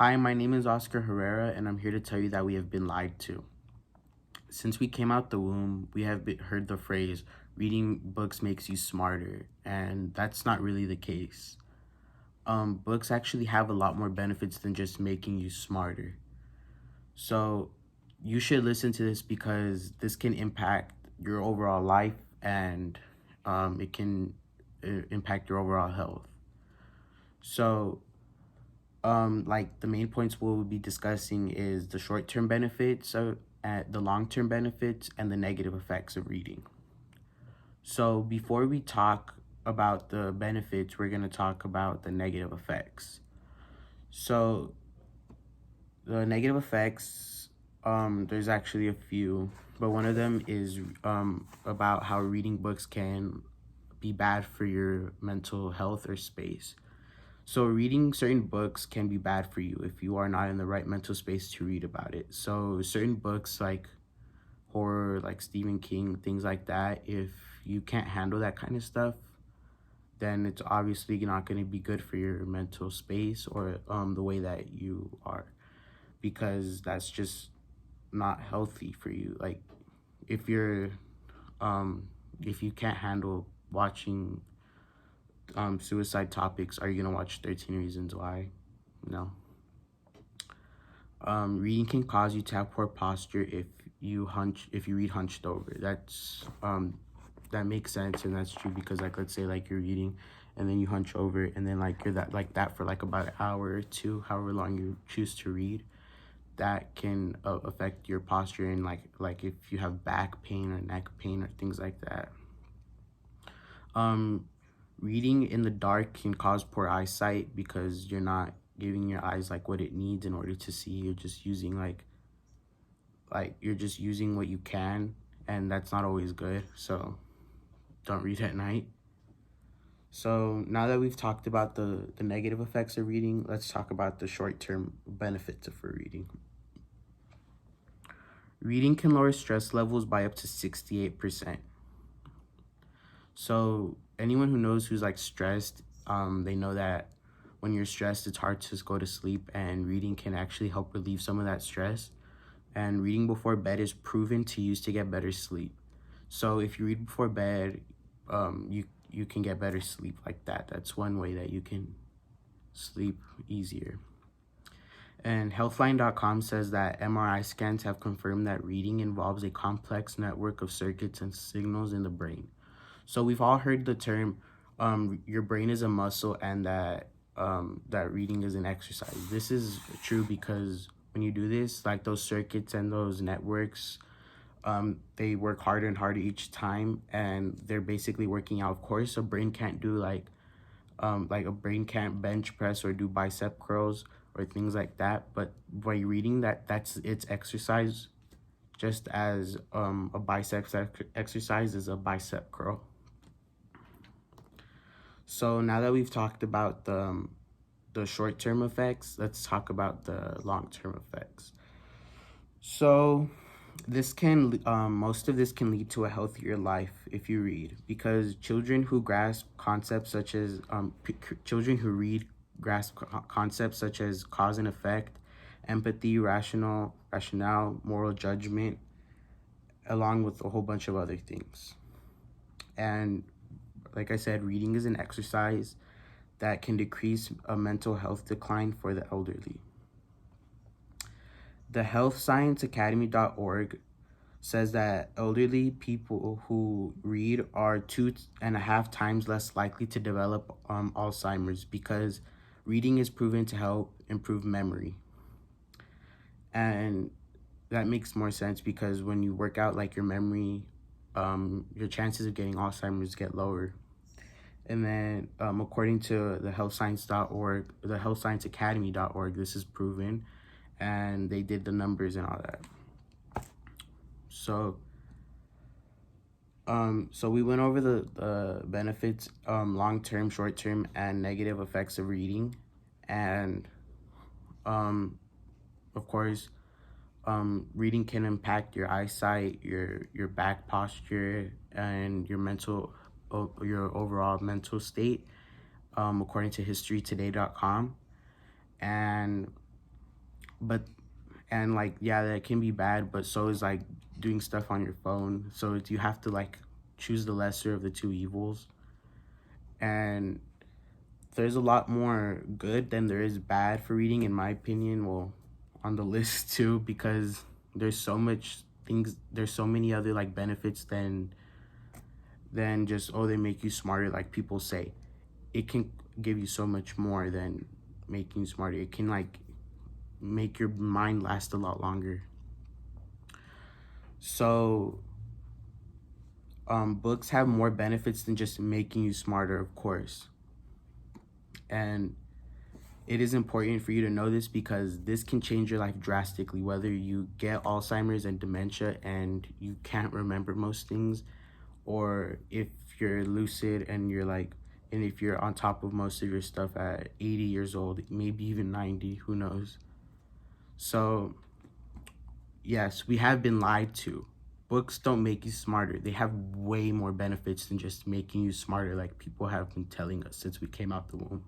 Hi, my name is Oscar Herrera, and I'm here to tell you that we have been lied to. Since we came out the womb, we have heard the phrase, reading books makes you smarter, and that's not really the case. Books actually have a lot more benefits than just making you smarter. So you should listen to this because this can impact your overall life and it can impact your overall health. So like the main points we'll be discussing is the short-term benefits of the long-term benefits and the negative effects of reading. So before we talk about the benefits, we're going to talk about the negative effects. So the negative effects, there's actually a few, but one of them is about how reading books can be bad for your mental health or space. So reading certain books can be bad for you if you are not in the right mental space to read about it. So certain books like horror, like Stephen King, things like that, if you can't handle that kind of stuff, then it's obviously not going to be good for your mental space or the way that you are, because that's just not healthy for you. Like if you're if you can't handle watching suicide topics, are you gonna watch 13 Reasons Why? No. Reading can cause you to have poor posture if you read hunched over. That makes sense, and that's true because, like, let's say like you're reading and then you hunch over and then like you're that for like about an hour or two, however long you choose to read. That can affect your posture, and like if you have back pain or neck pain or things like that. Um, Reading in the dark can cause poor eyesight because you're not giving your eyes like what it needs in order to see. You're just using you're just using what you can, and that's not always good. So don't read at night. So now that we've talked about the negative effects of reading, let's talk about the short-term benefits of reading. Reading can lower stress levels by up to 68%. So anyone who knows who's like stressed, they know that when you're stressed, it's hard to just go to sleep, and reading can actually help relieve some of that stress. And reading before bed is proven to use to get better sleep. So if you read before bed, you can get better sleep like that. That's one way that you can sleep easier. And Healthline.com says that MRI scans have confirmed that reading involves a complex network of circuits and signals in the brain. So we've all heard the term, your brain is a muscle, and that reading is an exercise. This is true because when you do this, like those circuits and those networks, they work harder and harder each time, and they're basically working out. Of course, a brain can't do like a brain can't bench press or do bicep curls or things like that. But by reading that's its exercise, just as a exercise is a bicep curl. So now that we've talked about the short-term effects, let's talk about the long-term effects. So most of this can lead to a healthier life if you read, because children who grasp concepts such as children who read grasp concepts such as cause and effect, empathy, rationale, moral judgment, along with a whole bunch of other things. And like I said, reading is an exercise that can decrease a mental health decline for the elderly. The healthscienceacademy.org says that elderly people who read are 2.5 times less likely to develop Alzheimer's, because reading is proven to help improve memory. And that makes more sense because when you work out like your memory, your chances of getting Alzheimer's get lower. And then according to the healthscience.org, the healthscienceacademy.org, this is proven, and they did the numbers and all that. So we went over the benefits, long-term, short-term, and negative effects of reading. And of course, reading can impact your eyesight, your back posture, and your overall mental state, according to historytoday.com. And but and like yeah, that can be bad, but so is like doing stuff on your phone. So you have to like choose the lesser of the two evils. And there's a lot more good than there is bad for reading, in my opinion. Well, on the list too, because there's so much things. There's so many other like benefits than just, oh, they make you smarter, like people say. It can give you so much more than making you smarter. It can like make your mind last a lot longer. So books have more benefits than just making you smarter, of course. And it is important for you to know this because this can change your life drastically, whether you get Alzheimer's and dementia and you can't remember most things, or if you're lucid and you're like, and if you're on top of most of your stuff at 80 years old, maybe even 90, who knows. So yes, we have been lied to. Books don't make you smarter. They have way more benefits than just making you smarter, like people have been telling us since we came out the womb.